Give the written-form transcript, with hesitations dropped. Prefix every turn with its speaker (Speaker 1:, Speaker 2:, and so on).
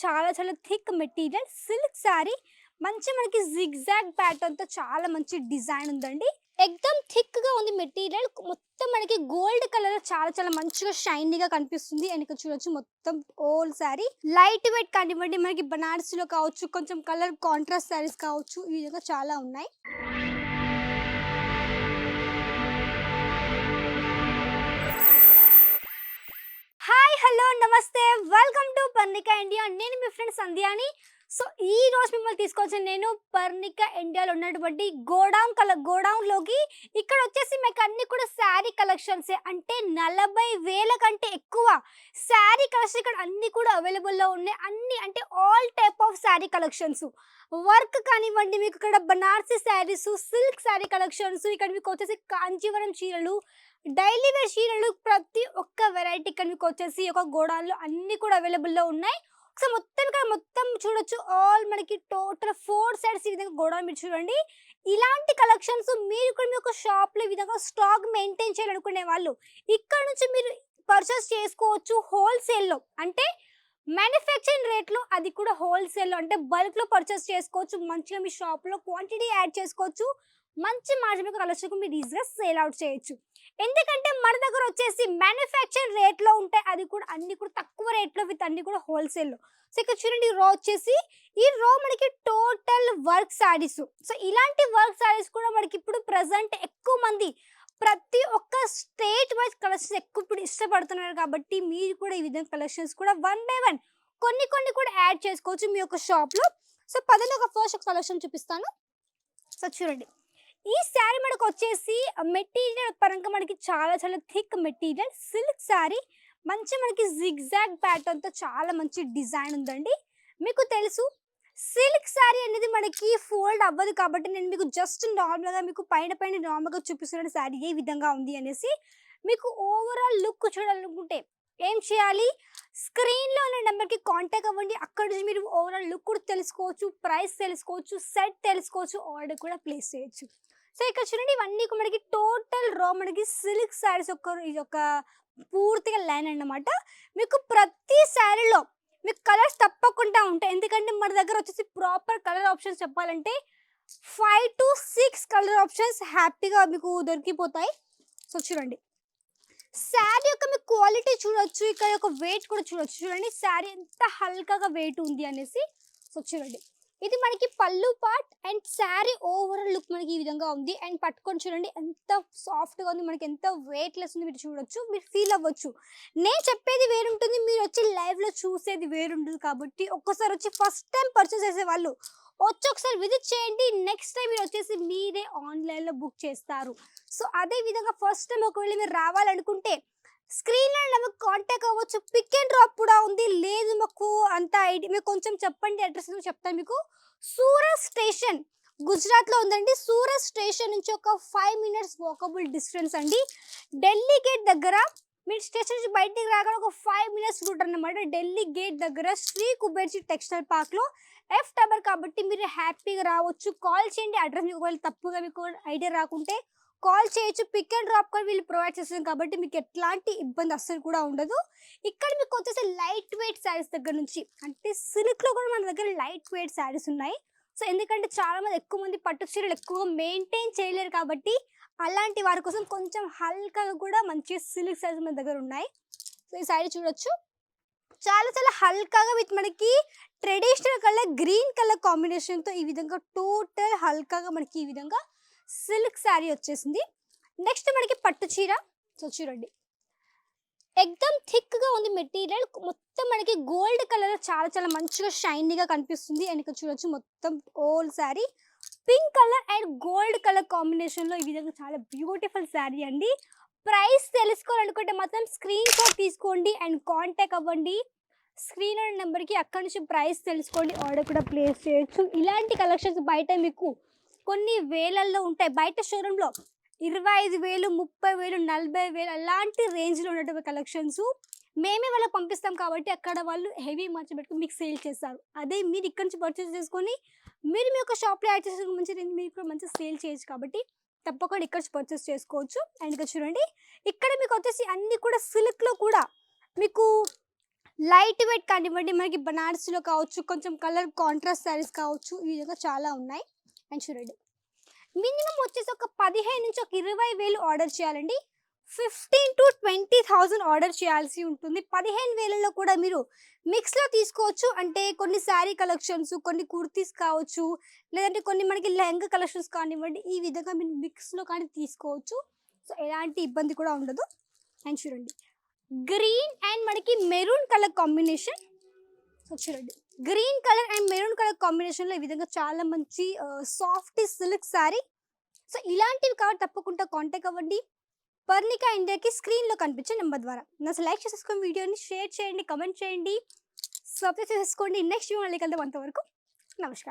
Speaker 1: చాలా చాలా thick material silk sorry. మంచి మనకి జిగ్‌జాగ్ ప్యాటర్న్‌తో చాలా మంచి డిజైన్ ఉందండి. ఎక్దమ్ థిక్‌గా ఉంది మెటీరియల్. మొత్తం మనకి గోల్డ్ కలర్ చాలా చాలా మంచిగా షైనీగా కనిపిస్తుంది. అండ్ ఇక్కడ చూడొచ్చు మొత్తం ఓల్ సారీ. లైట్ వెయిట్ కానివ్వండి, మనకి బనారస్‌లో కావచ్చు, కొంచెం కలర్ కాంట్రాస్ట్ సారీస్ కావచ్చు, ఈ విధంగా చాలా ఉన్నాయి. హాయ్ హలో నమస్తే, వెల్కమ్ టు పర్ణిక ఇండియా. నేను మీ ఫ్రెండ్ సంధ్యాని. సో ఈ రోజు మిమ్మల్ని తీసుకొచ్చిన నేను పర్ణిక ఇండియాలో ఉన్నటువంటి గోడౌన్లోకి. ఇక్కడ వచ్చేసి మీకు అన్ని కూడా శారీ కలెక్షన్సే, అంటే 40,000 కంటే ఎక్కువ శారీ కలెక్షన్ ఇక్కడ అన్ని కూడా అవైలబుల్లో ఉన్నాయి. అన్ని అంటే all type of sari collections, work కానివ్వండి, మీకు ఇక్కడ బనారసి శారీస్, సిల్క్ శారీ కలెక్షన్స్, ఇక్కడ మీకు వచ్చేసి కాంచీవరం చీరలు, డైలీ వేర్ చీరలు, ప్రతి ఒక్క వెరైటీ ఇక్కడ మీకు వచ్చేసి ఒక గోడౌన్లో అన్ని కూడా అవైలబుల్లో ఉన్నాయి. ఒకసారి మొత్తం ఇక్కడ మొత్తం చూడొచ్చు. ఆల్ మనకి టోటల్ 4 సైడ్స్ ఈ విధంగా గోడౌన్ మీరు చూడండి. ఇలాంటి కలెక్షన్స్ మీరు కూడా మీ యొక్క షాప్లో ఈ విధంగా స్టాక్ మెయింటైన్ చేయాలనుకునే వాళ్ళు ఇక్కడ నుంచి మీరు పర్చేస్ చేసుకోవచ్చు హోల్సేల్లో. అంటే మ్యానుఫ్యాక్చరింగ్ రేట్లో, అది కూడా హోల్సేల్లో అంటే బల్క్లో పర్చేస్ చేసుకోవచ్చు. మంచిగా మీ షాప్లో క్వాంటిటీ యాడ్ చేసుకోవచ్చు. మంచి మార్జిన్ మీకు కలెక్షన్కు మీరు ఈజీగా సేల్ అవుట్ చేయొచ్చు. ఎందుకంటే మన దగ్గర వచ్చేసి మ్యానుఫ్యాక్చరింగ్ రేట్లో ఉంటాయి, అది కూడా అన్ని కూడా తక్కువ రేట్లో విత్ అన్ని కూడా హోల్సేల్లో. సో ఇక్కడ చూడండి, ఈ రో వచ్చేసి ఈ రో మనకి టోటల్ వర్క్ శారీస్. సో ఇలాంటి వర్క్ శారీస్ కూడా మనకి ఇప్పుడు ప్రజెంట్ ఎక్కువ మంది ప్రతి ఒక్క స్టేట్ వైజ్ కలెక్షన్స్ ఎక్కువ ఇప్పుడు ఇష్టపడుతున్నారు. కాబట్టి మీరు కూడా ఈ విధంగా కలెక్షన్స్ కూడా 1 బై 1 కొన్ని కొన్ని కూడా యాడ్ చేసుకోవచ్చు మీ యొక్క షాప్లో. సో పదండి ఒక ఫస్ట్ ఒక కలెక్షన్ చూపిస్తాను. సో చూడండి, ఈ శారీ మనకు వచ్చేసి మెటీరియల్ పరంగా మనకి చాలా చాలా థిక్ మెటీరియల్ సిల్క్ శారీ. మంచి మనకి జిగ్‌జాగ్ ప్యాటర్న్‌తో చాలా మంచి డిజైన్ ఉందండి. మీకు తెలుసు సిల్క్ శారీ అనేది మనకి ఫోల్డ్ అవ్వదు, కాబట్టి నేను మీకు జస్ట్ నార్మల్గా మీకు పైన పైన నార్మల్గా చూపిస్తున్న శారీ ఏ విధంగా ఉంది అనేసి. మీకు ఓవరాల్ లుక్ చూడాలనుకుంటే ఏం చేయాలి, స్క్రీన్లో ఉన్న నెంబర్కి కాంటాక్ట్ అవ్వండి. అక్కడ నుంచి మీరు ఓవరాల్ లుక్ కూడా తెలుసుకోవచ్చు, ప్రైస్ తెలుసుకోవచ్చు, సెట్ తెలుసుకోవచ్చు, ఆర్డర్ కూడా ప్లేస్ చేయొచ్చు. సో ఇక్కడ చూడండి, ఇవన్నీ మనకి టోటల్ రో మనకి సిల్క్ శారీస్ ఇది ఒక పూర్తిగా లైన్ అన్నమాట. మీకు ప్రతి శారీలో మీకు కలర్స్ తప్పకుండా ఉంటాయి. ఎందుకంటే మన దగ్గర వచ్చేసి ప్రాపర్ కలర్ ఆప్షన్స్ చెప్పాలంటే 5 to 6 కలర్ ఆప్షన్స్ హ్యాపీగా మీకు దొరికిపోతాయి. సో చూడండి, శారీ యొక్క మీకు క్వాలిటీ చూడొచ్చు, ఇక్కడ యొక్క వెయిట్ కూడా చూడొచ్చు. చూడండి శారీ ఎంత హల్కాగా వెయిట్ ఉంది అనేసి. సో చూడండి, ఇది మనకి పళ్ళు part and sari overall look మనకి ఈ విధంగా ఉంది. అండ్ పట్టుకొని చూడండి ఎంత సాఫ్ట్గా ఉంది, మనకి ఎంత వెయిట్లెస్ ఉంది మీరు చూడొచ్చు, మీరు ఫీల్ అవ్వచ్చు. నేను చెప్పేది వేరుంటుంది, మీరు వచ్చి లైవ్లో చూసేది వేరుంటుంది. కాబట్టి ఒక్కసారి వచ్చి ఫస్ట్ టైం పర్చేస్ చేసే వాళ్ళు వచ్చి ఒకసారి విజిట్ చేయండి. నెక్స్ట్ టైం మీరు వచ్చేసి మీరే ఆన్లైన్లో బుక్ చేస్తారు. సో అదే విధంగా ఫస్ట్ టైం ఒకవేళ మీరు రావాలనుకుంటే స్క్రీన్లో నాకు కాంటాక్ట్ అవ్వచ్చు. పిక్ అండ్ డ్రాప్ కూడా ఉంది. లేదు మాకు అంత ఐడియా, మీకు కొంచెం చెప్పండి అడ్రస్ చెప్తాను మీకు. సూరత్ స్టేషన్ గుజరాత్లో ఉందండి. సూరత్ స్టేషన్ నుంచి ఒక 5 minutes వాకబుల్ డిస్టెన్స్ అండి. ఢిల్లీ గేట్ దగ్గర మీరు స్టేషన్ నుంచి బయటికి రాగానే ఒక 5 minutes రూట్ అన్నమాట. ఢిల్లీ గేట్ దగ్గర శ్రీ కుబేర్జీ టెక్స్టైల్ పార్క్లో F టవర్, కాబట్టి మీరు హ్యాపీగా రావచ్చు. కాల్ చేయండి. అడ్రస్ మీకు ఒకవేళ తప్పుగా మీకు ఐడియా రాకుంటే కాల్ చేయొచ్చు. పిక్ అండ్ డ్రాప్ కూడా వీళ్ళు ప్రొవైడ్ చేస్తారు, కాబట్టి మీకు ఎట్లాంటి ఇబ్బంది అస్సలు కూడా ఉండదు. ఇక్కడ మీకు వచ్చేసి లైట్ వెయిట్ శారీస్ దగ్గర నుంచి, అంటే సిల్క్లో కూడా మన దగ్గర లైట్ వెయిట్ శారీస్ ఉన్నాయి. సో ఎందుకంటే చాలామంది ఎక్కువ మంది పట్టు చీరలు ఎక్కువగా మెయింటైన్ చేయలేరు, కాబట్టి అలాంటి వారి కోసం కొంచెం హల్కాగా కూడా మంచి సిల్క్ శారీస్ మన దగ్గర ఉన్నాయి. సో ఈ శారీ చూడొచ్చు, చాలా చాలా హల్కాగా విత్ మనకి ట్రెడిషనల్ కలర్ గ్రీన్ కలర్ కాంబినేషన్తో ఈ విధంగా టోటల్ హల్కాగా మనకి ఈ విధంగా సిల్క్ శారీ వచ్చేసింది. నెక్స్ట్ మనకి పట్టు చీర. సో చూడండి, ఎక్దమ్ థిక్గా ఉంది మెటీరియల్. మొత్తం మనకి గోల్డ్ కలర్ చాలా చాలా మంచిగా షైనీగా కనిపిస్తుంది. అండ్ ఇక్కడ చూడొచ్చు మొత్తం whole sari pink colour and gold colour కాంబినేషన్లో ఈ విధంగా చాలా బ్యూటిఫుల్ శారీ అండి. ప్రైస్ తెలుసుకోవాలనుకుంటే మాత్రం స్క్రీన్ షాట్ తీసుకోండి అండ్ కాంటాక్ట్ అవ్వండి. స్క్రీన్ ఉన్న నెంబర్కి అక్కడి నుంచి ప్రైస్ తెలుసుకోండి, ఆర్డర్ కూడా ప్లేస్ చేయొచ్చు. ఇలాంటి కలెక్షన్స్ బయట మీకు కొన్ని వేలల్లో ఉంటాయి. బయట షోరూంలో 25,000, 30,000, 40,000 అలాంటి రేంజ్లో ఉన్నటువంటి కలెక్షన్స్ మేమే వాళ్ళకి పంపిస్తాం. కాబట్టి అక్కడ వాళ్ళు హెవీ మార్జిన్ పెట్టుకుని మీకు సేల్ చేస్తారు. అదే మీరు ఇక్కడ నుంచి పర్చేస్ చేసుకొని మీరు మీ యొక్క షాప్లో యాడ్ చేసిన మంచి మీరు కూడా మంచిగా సేల్ చేయొచ్చు. కాబట్టి తప్పకుండా ఇక్కడ నుంచి పర్చేస్ చేసుకోవచ్చు. అండ్ ఇక్కడ చూడండి, ఇక్కడ మీకు వచ్చేసి అన్నీ కూడా సిల్క్లో కూడా మీకు లైట్ వెయిట్ కానివ్వండి, మనకి బనారస్‌లో కావచ్చు, కొంచెం కలర్ కాంట్రాస్ట్ శారీస్ కావచ్చు, ఈ విధంగా చాలా ఉన్నాయి. అండ్ చూడండి, మినిమమ్ వచ్చేసి ఒక 15 నుంచి ఒక 20,000 ఆర్డర్ చేయాలండి. 15,000-20,000 ఆర్డర్ చేయాల్సి ఉంటుంది. 15,000లో కూడా మీరు మిక్స్‌లో తీసుకోవచ్చు. అంటే కొన్ని శారీ కలెక్షన్స్, కొన్ని కుర్తీస్ కావచ్చు, లేదంటే కొన్ని మనకి లెహంగా కలెక్షన్స్ కానివ్వండి, ఈ విధంగా మీరు మిక్స్‌లో కానీ తీసుకోవచ్చు. సో, ఎలాంటి ఇబ్బంది కూడా ఉండదు. అండ్ చూడండి, గ్రీన్ అండ్ మనకి మెరూన్ కలర్ కాంబినేషన్. సో, చూడండి, green colour and maroon colour కాంబినేషన్‌లో ఈ విధంగా చాలా మంచి సాఫ్ట్ సిల్క్ శారీ. సో, ఇలాంటివి కాబట్టి తప్పకుండా కాంటాక్ట్ అవ్వండి. పర్ణిక ఇండియాకి స్క్రీన్‌లో కనిపించే నంబర్ ద్వారా. అసలు లైక్ చేసేసుకొని వీడియోని షేర్ చేయండి, కామెంట్ చేయండి, సబ్స్క్రైబ్ చేసేసుకోండి. నెక్స్ట్ వీడియో మళ్ళీ కలుద్దాం. అంతవరకు నమస్కారం.